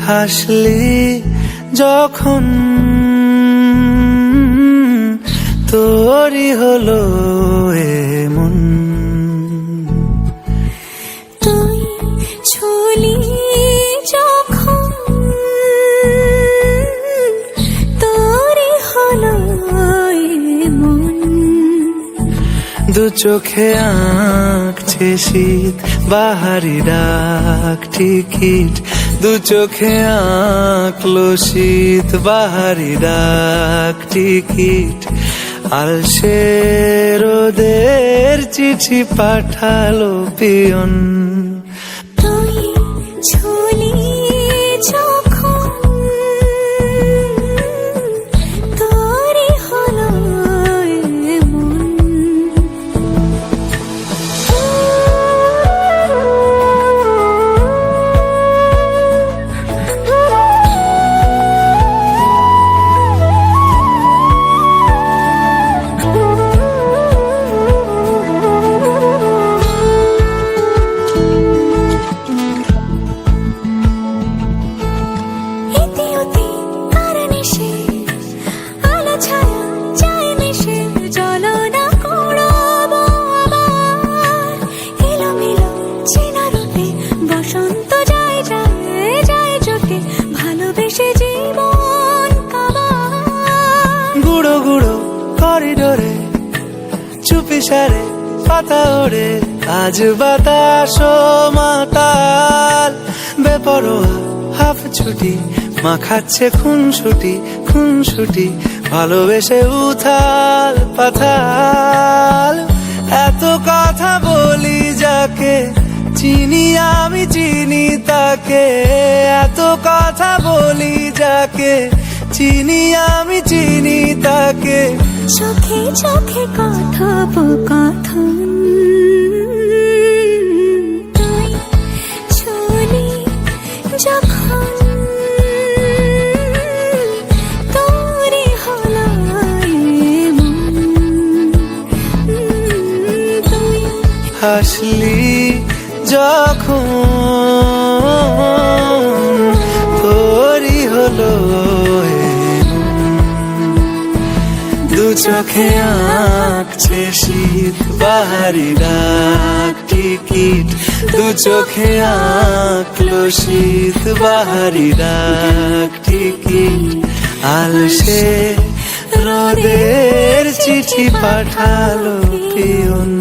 হাসলি যখন তোরই হলো এমন। তুই ছুলি যখন তোরই হলো এমন। দু চোখে আঁকছে শীত বাহারি ডাক টিকিট, দু চোখে আঁকলো শীত বাহারি ডাক টিকিট। আলসে রোদের চিঠি পাঠালো পিয়ন। তুই ছুলি যখন তোরই হলো এমন। গুঁড়ো গুঁড়ো করিডোরে চুপি সারে পাতা ওড়ে, আজ বাতাস মাতাল বেপরোয়া হাফ ছুটি, মাখাচ্ছে খুনসুটি খুনসুটি, ভালোবেসে উথাল পাথাল। এত কথা বলি যাকে চিনি আমি চিনি তাকে, এত কথা বলি যাকে চিনি আমি চিনি তাকে। চোখে চোখে কথোপকথন, তুই ছুলি যখন তোরই হলো এমন। তুই হাসলি যখন তোরই হলো দু চোখে আঁকছে শীত বাহারি ডাক টিকিট, দু চোখে আঁকলো শীত বাহারি ডাক টিকিট। আলসে রোদের চিঠি পাঠালো পিয়ন।